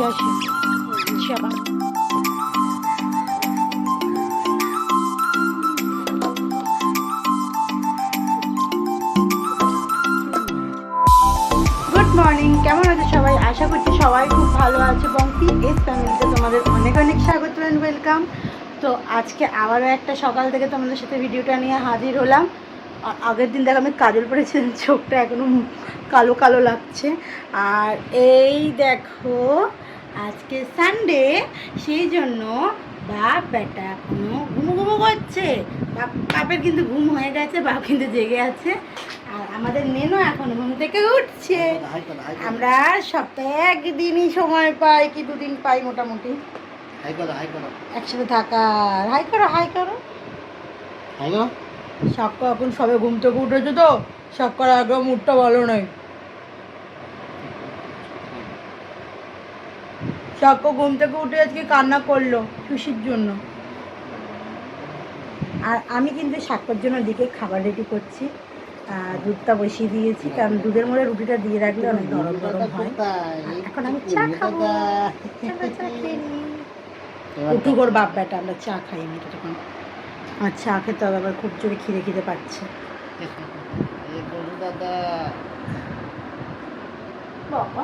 দেখে আসি। শাবা good morning, কেমন আছে সবাই? আশা করছি সবাই খুব ভালো আছে এবং পিএস ফ্যামিলিতে তোমাদের অনেক অনেক স্বাগত অ্যান্ড ওয়েলকাম। তো আজকে আবারও একটা সকাল থেকে তোমাদের সাথে ভিডিওটা নিয়ে হাজির হলাম। আর আগের দিন দেখো আমি কাজল পরেছিলাম, চোখটা এখনও কালো কালো লাগছে। আর এই দেখো আজকে সানডে, সেই জন্য বাপ বেটা এখনো ঘুমো করছে। বাপের কিন্তু ঘুম হয়ে গেছে, বাপ কিন্তু জেগে আছে। আর আমাদের নেনো এখন ঘুম থেকে উঠছে। আমরা সপ্তাহে একদিনই সময় পাই কি দুদিন পাই মোটামুটি একসাথে থাকার। হাই করো, হাই করো। সাক্ষ্য এখন সবে ঘুম থেকে উঠেছে, তো সাক্ষ্যর আগে মুডটা ভালো নয়। সাক্ষ্য ঘুম থেকে উঠে আজকে কান্না করলো খুশির জন্য। আর আমি কিন্তু সাক্ষ্যর জন্য দিকে খাবার রেডি করছি। দুধটা বসিয়ে দিয়েছি, কারণ দুধের মধ্যে রুটিটা দিয়ে রাখলে অনেক গরম গরম হয়। এখন আমি চা খাবো। উঠুক ওর বাপ বেটা, আমরা চা খাইনি তখন। আমার চা খেতে হবে, আবার খুব জোরে খিদে খিদে পাচ্ছে। বাবা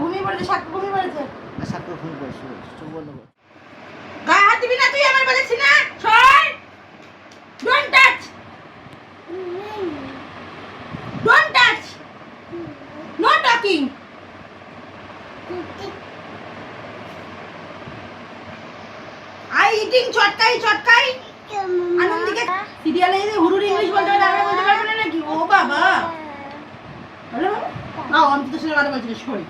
ঘুমিয়ে পড়েছে, সাক্ষ্য ঘুমিয়ে পড়েছে। গায়ে হাত দিবি না তুই, আমার বলেছি না। ছয় don't touch, don't touch, no talking. I eating চটকাই চটকাই। আনন্দিকে সিরিয়ালে এই হুরুর ইংলিশ বলতে হবে, আমরা বলতে পারবো না নাকি? ও বাবা হ্যালো না, অন্তত ছেলে কথা বলছিস। Sorry,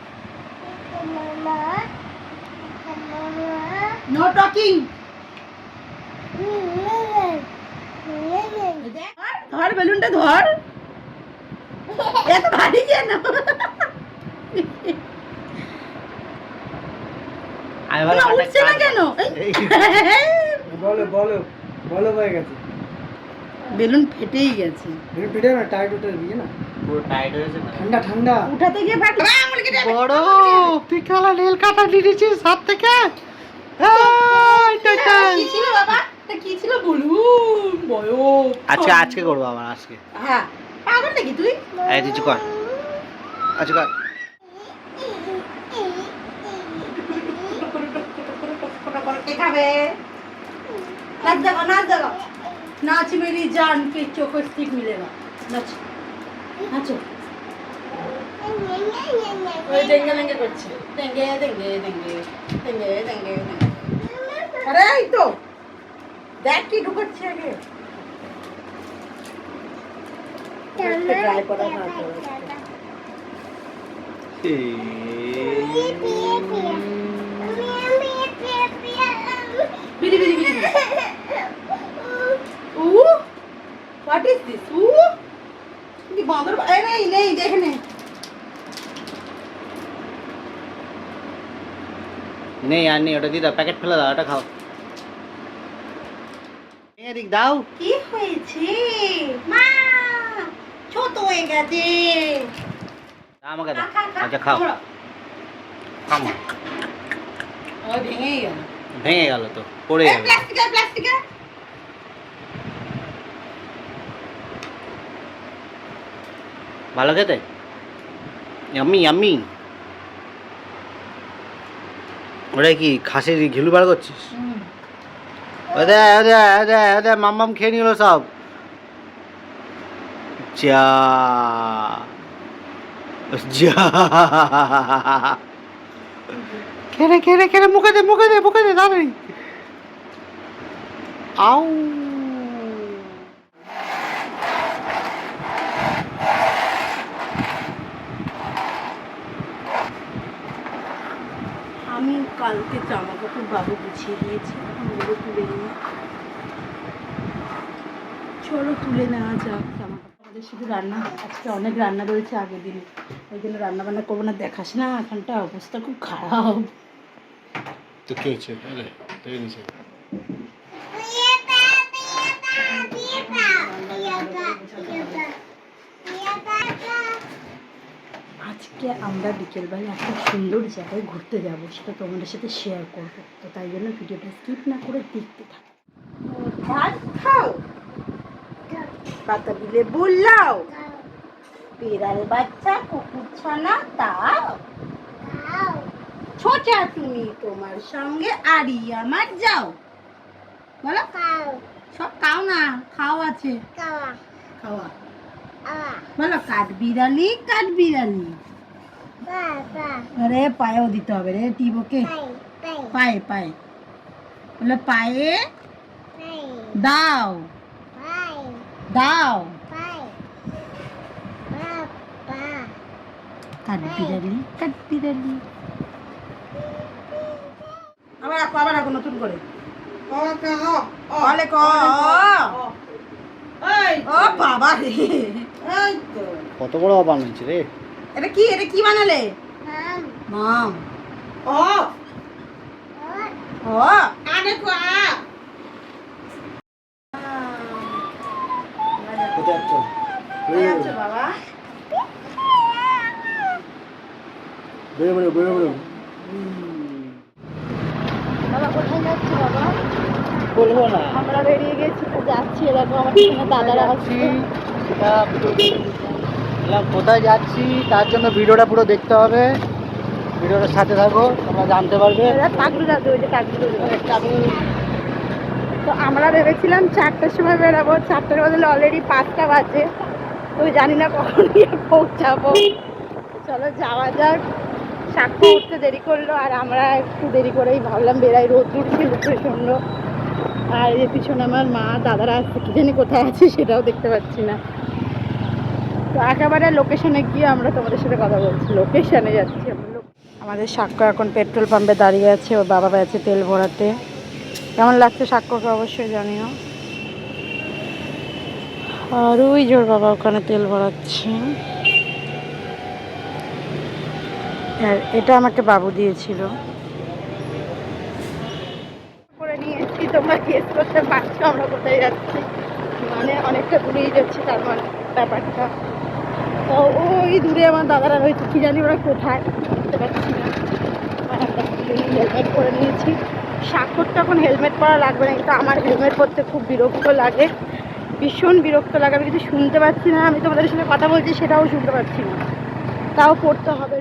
no talking. ধর বেলুনটা ধর, এত ভারী কেন? উঠছে না কেন? বলো বলো বলো, হয়ে গেছে। বেলুন ফেটেই গেছে। বেলুন ফেটে না, টাইট উঠে দিয়ে না, পুরো টাইট হয়েছে না। ঠান্ডা ঠান্ডা উঠাতে গিয়ে ফাট। বড় তুই কালা নীল কাটা দিয়েছিস হাত থেকে। কি ছিল বাবা? এটা কি ছিল বলুন? বয়ো আজকে করবো আবার আজকে। হ্যাঁ পাগল নাকি তুই? এই কিছু কর, আজকে কর। কে খাবে? নাচ দেখো, নাচ দেখো। नाच मेरी जान के चोको स्टिक मिलेगा। नाच नाचो। ওই দেঙ্গে দেঙ্গে করছে, দেঙ্গে দেঙ্গে দেঙ্গে দেঙ্গে দেঙ্গে। আরে এই তো দেখ কি ঢুকাচ্ছে আগে। ট্রাই করা ভালো। বিড়ি বিড়ি বিড়ি। What is this? কি বাঁদর? এই নেই দেখে নে। নেই আর নেই, ওটা দিয়ে দাও, প্যাকেট ফেলে দাও, ওটা খাও। এদিক দাও। কি হয়েছে মা? ছোট হয়ে গেছে। আমাকে দাও। আচ্ছা খাও, খাও। ওই ভেঙেই গেল। ভেঙে গেল তো, পড়ে যাবে। প্লাস্টিকে প্লাস্টিকে। ভালো খেতে, ইয়াম্মি ইয়াম্মি। ওটা কি খাসির ঘিলু বার করছিস? ওদে ওদে ওদে ওদে মাম্মাম খেয়ে নিল সব। যা যা খেলে খেলে খেলে, মুখে দে মুখে দে মুখে দে তাড়াতাড়ি। আউ আমি কালকে জামা কাপড় বাবু গুছিয়ে দিয়েছি, এখন ওগুলো তুলে নিই। চলো তুলে নেওয়া যাক জামা কাপড়। আমাদের শুধু রান্না, আজকে অনেক রান্না রয়েছে আগের দিনে, ওই জন্য রান্না বান্না করবো না। দেখাস না এখানটা অবস্থা খুব খারাপ। তো কি হচ্ছে? আজকে আমরা বিকেলবেলা একটা সুন্দর জায়গায় ঘুরতে যাব, সেটা তোমাদের সাথে শেয়ার করব। তো তাই জন্য ভিডিওটা স্কিপ না করে দেখতে থাকো। ভাত খাও, পাতা দিলে বললাও, বিড়াল বাচ্চা কুকুর ছানা তাও, ছোটা তুমি তোমার সঙ্গে আরি আমার যাও, বলো সব খাও না, খাও আছে খাওয়া, বলো কাঠ বিড়ালি কাঠ বিড়ালি। আরে পায়েও দিতে হবে রে টিবোকে, পায়ে পায়ে বলো, পায়ে দাও দাও, কাঠ বিড়ালি কাঠ বিড়ালি। আবার আবার নতুন করে বলে ক ও বাবা রে, এই তো কত বড় অবান হয়েছে রে। এটা কি বানালে? মাম ও ও আরে কো কোথায় যাচ্ছ? আচ্ছা বাবা, বেরো বেরো বেরো বেরো। বাবা কোথায় যাচ্ছে বাবা? বলবো না। আমরা বেরিয়ে গেছি, তো যাচ্ছি, এরকম আমার এখানে দাদারা আসছে। সেটা কোথায় যাচ্ছি তার জন্য ভিডিওটা পুরো দেখতে হবে, ভিডিওটার সাথে থাকো, তোমরা জানতে পারবে। তো আমরা ভেবেছিলাম 4টার সময় বেরাবো, 4টার বদলে অলরেডি 5টা বাজে। তো জানি না কখন গিয়ে পৌঁছাবো। চলো যাওয়া যাক। সাক্ষ্য উঠতে দেরি করলো, আর আমরা একটু দেরি করেই ভাবলাম বেড়াই, রোদ্দুর ছিল প্রচণ্ড। আর এর পিছনে আমার মা দাদারা আসছে, কি জানি কোথায় আছে সেটাও দেখতে পাচ্ছি না। তো একেবারে লোকেশনে গিয়ে আমরা তোমাদের সাথে কথা বলছি, লোকেশনে যাচ্ছি আমরা। আমাদের সাক্ষ্য এখন পেট্রোল পাম্পে দাঁড়িয়ে আছে, ওর বাবা গেছে তেল ভরাতে। কেমন লাগছে সাক্ষ্যকে অবশ্যই জানিও। আর ওই জোর বাবা ওখানে তেল ভরাচ্ছে। আর এটা আমাকে বাবু দিয়েছিল। করে নিয়েছি, তোমরা গেস করতে পারছো আমরা কোথায় যাচ্ছি, মানে অনেকটা দূরেই যাচ্ছি, তার মানে ব্যাপারটা। তো ওই দূরে আমার দাদারা রয়েছে, কি জানি ওরা কোথায়, বুঝতে পারছি না। হেলমেট পরে নিয়েছি। সাক্ষর তো এখন হেলমেট পরা লাগবে না, কিন্তু আমার হেলমেট পরতে খুব বিরক্ত লাগে, ভীষণ বিরক্ত লাগে। আমি কিছু শুনতে পাচ্ছি না, আমি তোমাদের সাথে কথা বলছি সেটাও শুনতে পাচ্ছি না, তাও পড়তে হবে।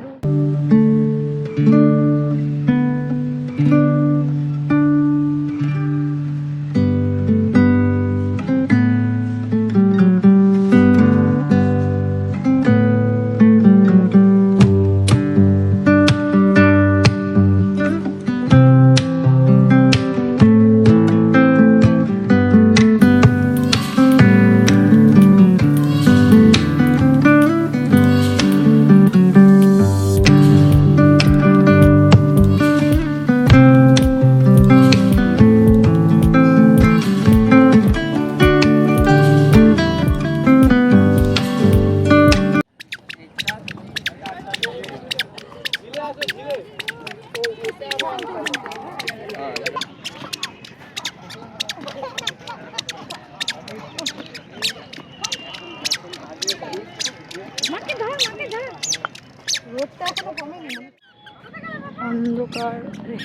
অন্ধকার,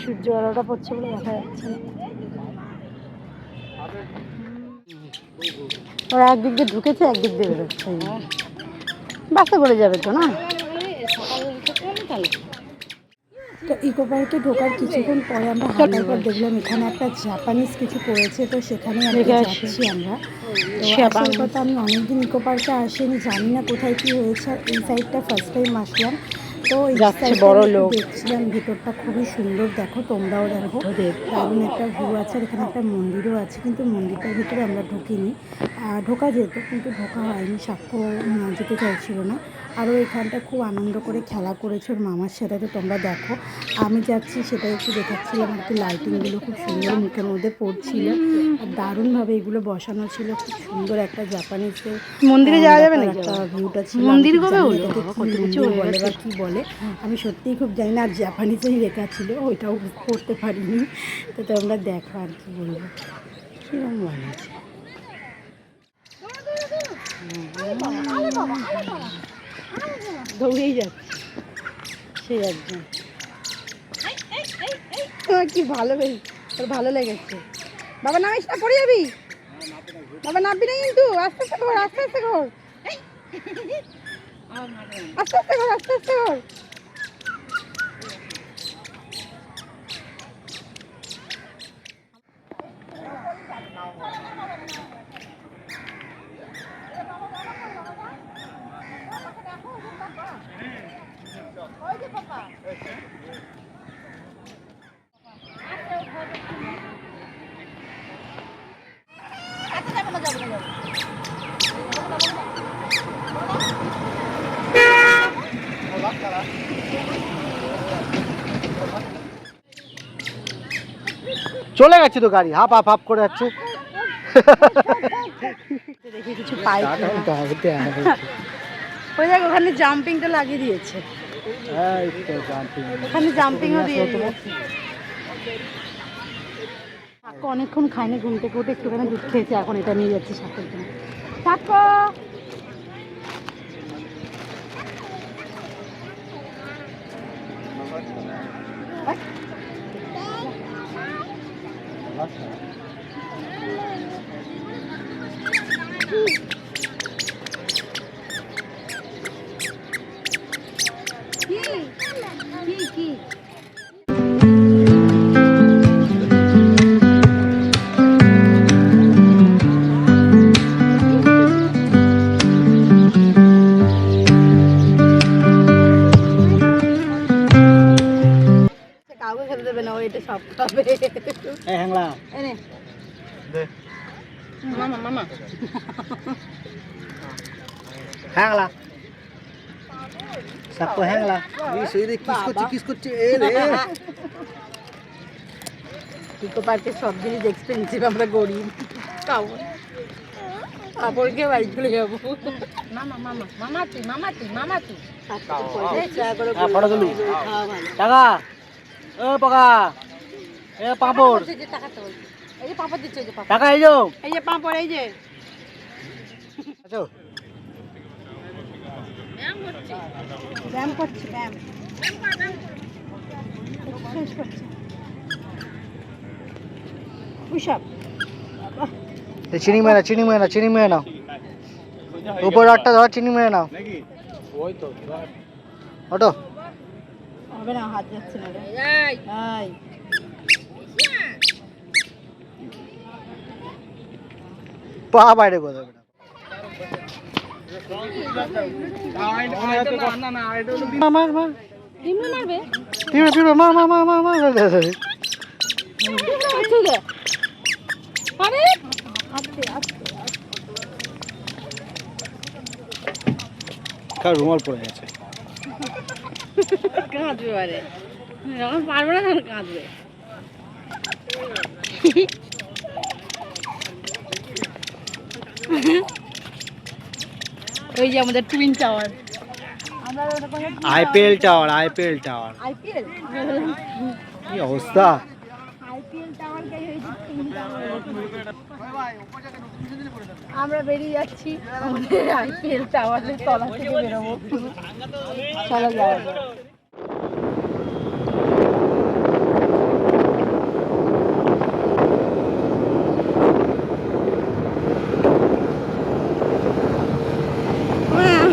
সূর্য আলোটা পড়ছে বলে দেখা যাচ্ছে না। ওরা একদিক দিয়ে ঢুকেছে, একদিক দিয়ে বেরোচ্ছে, বাসে করে যাবে তো না। তো ইকো পার্কে ঢোকার কিছুক্ষণ পরে আমরা হাঁটার পর দেখলাম এখানে একটা জাপানিজ কিছু করেছে, তো সেখানে যাচ্ছি আমরা। তো আসল কথা, আমি অনেকদিন ইকো পার্কে আসিনি, জানি না কোথায় কি হয়েছে। এই সাইডটা ফার্স্ট টাইম আসলাম, তো বড় লোক দেখছিলাম। ভেতরটা খুবই সুন্দর, দেখো তোমরাও দেখো, দারুণ একটা ভিউ আছে। আর এখানে একটা মন্দিরও আছে, কিন্তু মন্দিরটার ভিতরে আমরা ঢুকিনি, ঢোকা যেত কিন্তু ঢোকা হয়নি, সাক্ষ্য যেতে চাইছিল না। আরও এখানটা খুব আনন্দ করে খেলা করেছে ওর মামার সাথে, তো তোমরা দেখো। আমি যাচ্ছি সেটাই একটু দেখাচ্ছিলাম আর কি। লাইটিংগুলো খুব সুন্দর মুখের মধ্যে পড়ছিল, আর দারুণভাবে এগুলো বসানো ছিল। খুব সুন্দর একটা জাপানিজের মন্দিরে যাওয়া যাবে না, একটা ভিউটা ছিল। মন্দির বলে বা কি বলে আমি সত্যিই খুব জানি না, আর জাপানিজেই লেখা ছিল, ওইটাও পড়তে পারিনি। তো তোমরা দেখো আর কি বলবো, কিরকম বানিয়েছে। দৌড়েই যাচ্ছে সেই একজন। কি ভালো বেশ, তোর ভালো লেগেছে। বাবা নামিস না, পড়ে যাবি। বাবা নামবি না কিন্তু, আস্তে আস্তে কর, আস্তে আস্তে কর, আস্তে আস্তে কর, আস্তে আস্তে কর। চলে গেছে তো গাড়ি, হাফ হাফ হাফ করে যাচ্ছে। দেখি কিছু পাই কিনা। ওই দেখ ওখানে জাম্পিংটা লাগিয়ে দিয়েছে, ওখানে জাম্পিংও দিয়ে দিয়েছে। কাকু অনেকক্ষণ খাইনি, ঘুম থেকে উঠে একটুখানি দুধ খেয়েছে, এখন এটা নিয়ে যাচ্ছে সাথে জন্য। কাকু কি কি কাউকে খেতে দেবে না, ও এটা সব খাবে। এই হ্যাংলা এনে দে, মামা মামা হ্যাংলা সাক্কো হ্যাংলা। এই সেই রে কিস করছে এ রে। ইকো পার্কের সব জিনিস এক্সপেন্সিভ, আমরা গরিব খাবো না। কাপড়কে বাড়ি চলে যাবো। মামা মামা মামা তুই মামা তুই মামা তুই ফটো তুলি টাকা। ও পাকা এ পাপড় টাকাটা বলছি, এই যে পাপড় দিচ্ছে, এই যে পাপড়, টাকা এই যাও। এই যে পাপড়, এই যে আচ্ছা ব্যায়াম করছি, ব্যায়াম এক্সারসাইজ করছি, পুশ-আপ। চিনি মেরে নাও, উপর একটা ধর, চিনি মেরে নাও। ওটো হবে না, হাত যাচ্ছে না রে। এই পা বাইরে কোথাও মা ডিমে মারবে, মা আরে আস্তে আস্তে কার রুমাল পড়ে গেছে। কাঁদবে, আরে যখন পারবে না তখন কাঁদবে। ওই যে আমাদের twin tower, IPL tower IPL কি অবস্থা। আমরা বেরিয়ে যাচ্ছি আমাদের আইপিএল টাওয়ারের তলা থেকে বেরোবো। চলো যাওয়া যাক।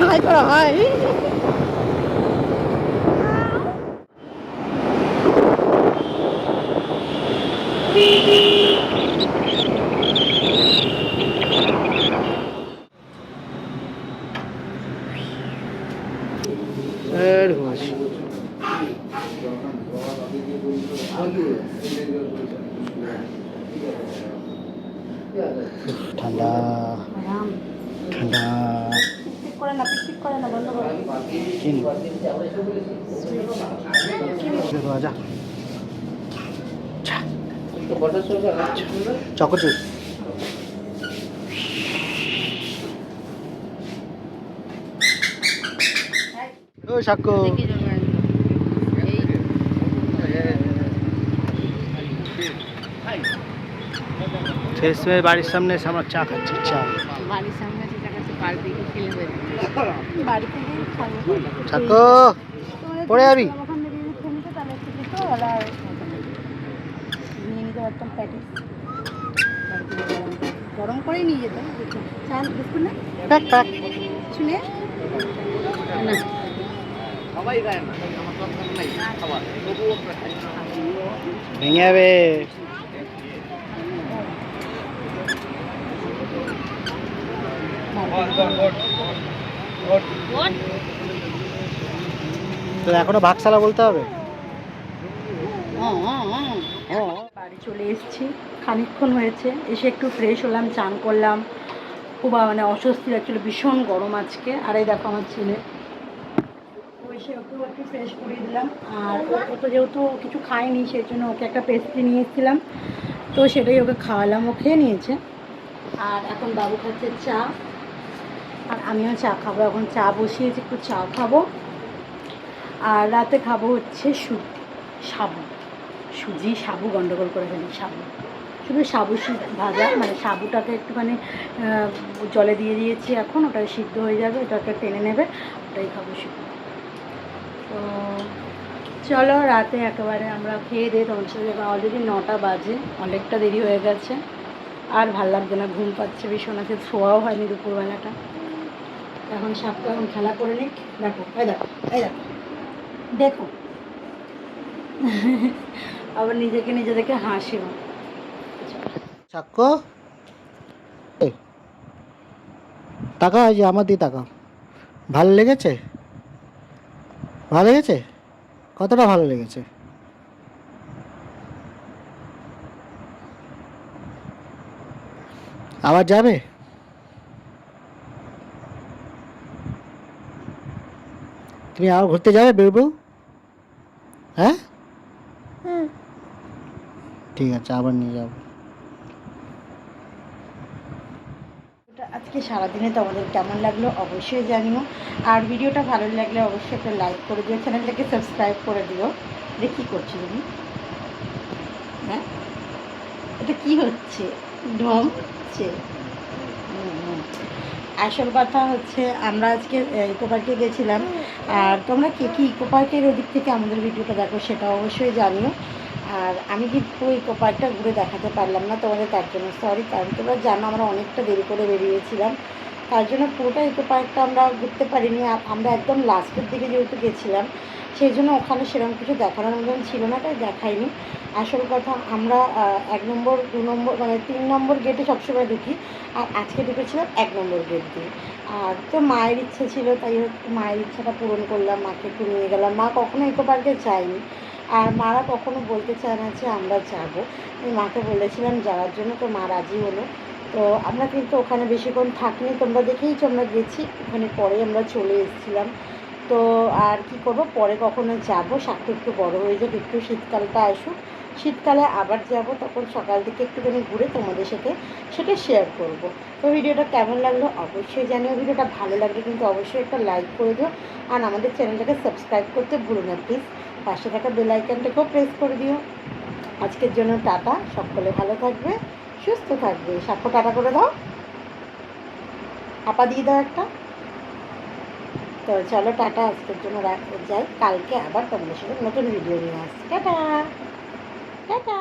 হাই করো, হাই। ঠান্ডা ঠান্ডা করে না, পিক করে না, বন্ধ করো। চিনি যা চকোচিপ। ও সাক্ষ্য শেষমেশ বাড়ির সামনে এসে আমরা চা খাচ্ছি। চা বাড়ির সামনে আছে, চা খাচ্ছি, বাড়ি থেকে খাবো। ছাকো পড়ে যাবি। ওখান থেকে যদি খেয়ে নিতে তাহলে একটু দিত, তাহলে আর নিয়ে নিতে পারতাম প্যাটিস। বাড়ি থেকে গরম করেই নিয়ে যেতাম। চাল বিস্কুট না প্যাক প্যাক কিছু নেই না। ভেঙে যাবে। তো এখনো ভাগশালা বলতে হবে। বাড়ি চলে এসেছি, খানিকক্ষণ হয়েছে এসে একটু ফ্রেশ হলাম, চান করলাম। খুব মানে অস্বস্তি লাগছিল, ভীষণ গরম আজকে। আর এই দেখো আমার ছেলে, ও এসে ওকে একটু ফ্রেশ করিয়ে দিলাম। আর ও তো যেহেতু কিছু খায়নি সেই জন্য ওকে একটা পেস্ট্রি নিয়ে এসেছিলাম, তো সেটাই ওকে খাওয়ালাম, ও খেয়ে নিয়েছে। আর এখন বাবু খাচ্ছে চা, আর আমিও চা খাবো। এখন চা বসিয়েছি, একটু চা খাবো। আর রাতে খাবো হচ্ছে সাবু, সুজি সাবু গন্ডগোল করে ফেলি। শুধু সাবু ভাজা, মানে সাবুটাকে একটুখানি জলে দিয়ে দিয়েছি, এখন ওটা সিদ্ধ হয়ে যাবে, ওটাকে টেনে নেবে, ওটাই খাবো শুধু। তো চলো রাতে একেবারে আমরা খেয়ে দিয়ে তোমার সাথে, অলরেডি 9টা বাজে, অনেকটা দেরি হয়ে গেছে। আর ভাল লাগছে না, ঘুম পাচ্ছে ভীষণ, আছে শোয়াও হয়নি দুপুরবেলাটা। এখন সাপটা এখন খেলা করে নিক। দেখো এই দেখো এই দেখো দেখো আবার নিজেকে নিজে দেখে হাসিও। ছাক্কো টাকা আছে আমার দিয়ে টাকা। ভালো লেগেছে? ভালো লেগেছে? কতটা ভালো লেগেছে? আবার যাবে? তুমি আবার ঘুরতে যাবে বেরবো? হ্যাঁ ঠিক আছে, আবার নিয়ে যাবো। আজকে সারাদিনে তোমাদের কেমন লাগলো অবশ্যই জানিও। আর ভিডিওটা ভালো লাগলে অবশ্যই একটা লাইক করে দিও, চ্যানেলটাকে সাবস্ক্রাইব করে দিও। এটা কী করছো তুমি? হ্যাঁ এটা কী হচ্ছে? ঢং হচ্ছে। আসল কথা হচ্ছে আমরা আজকে ইকো পার্কে গেছিলাম। আর তোমরা কে কি ইকো পার্কের ওদিক থেকে আমাদের ভিডিওটা দেখো সেটা অবশ্যই জানিও। আর আমি কিন্তু ইকো পার্কটা ঘুরে দেখাতে পারলাম না তোমাদের, তার জন্য সরি। কারণ তোমরা জানো আমরা অনেকটা দেরি করে বেরিয়েছিলাম, তার জন্য পুরোটা ইকো পার্কটা আমরা ঘুরতে পারিনি। আর আমরা একদম লাস্টের দিকে যেহেতু গেছিলাম সেই জন্য ওখানে সেরকম কিছু দেখানোর মতন ছিল না, তাই দেখাইনি। আসল কথা আমরা 1 নম্বর 2 নম্বর মানে 3 নম্বর গেটে সবসময় ঢুকি, আর আজকে ঢুকেছিলাম 1 নম্বর গেট দিয়ে। আর তো মায়ের ইচ্ছে ছিল, তাই মায়ের ইচ্ছাটা পূরণ করলাম, মাকে একটু নিয়ে গেলাম। মা কখনো ইকো পার্কে যায়নি, আর মারা কখনো বলতে চায় না যে আমরা যাবো। আমি মাকে বলেছিলাম যাওয়ার জন্য, তো মা রাজি হলো। তো আমরা কিন্তু ওখানে বেশিক্ষণ থাকিনি, তোমরা দেখেইছো আমরা গেছি, ওখানে পরে আমরা চলে এসেছিলাম। তো আর কি করব, পরে কখনো যাবো, সাথে একটু বড় হয়ে যাবে, একটু শীতকালটা আসুক, শীতকালে আবার যাব, তখন সকাল থেকে একটুখানি ঘুরে তোমাদের সাথে সেটা শেয়ার করব। তো ভিডিওটা কেমন লাগলো অবশ্যই জানিও। ভিডিওটা ভালো লাগলে কিন্তু অবশ্যই একটা লাইক করে দিও, আর আমাদের চ্যানেলটাকে সাবস্ক্রাইব করতে ভুলো না প্লিজ। পাশে থাকা বেল আইকনটাকেও প্রেস করে দিও। আজকের জন্য টাটা, সকলে ভালো থাকবে, সুস্থ থাকবে। সাক্ষ্য টাটা করে দাও, আপা দিয়ে দাও একটা। তো চলো টাটা, আজকের জন্য যাই, কালকে আবার তোমাদের সাথে নতুন ভিডিও নিয়ে আসছি। Tata tata.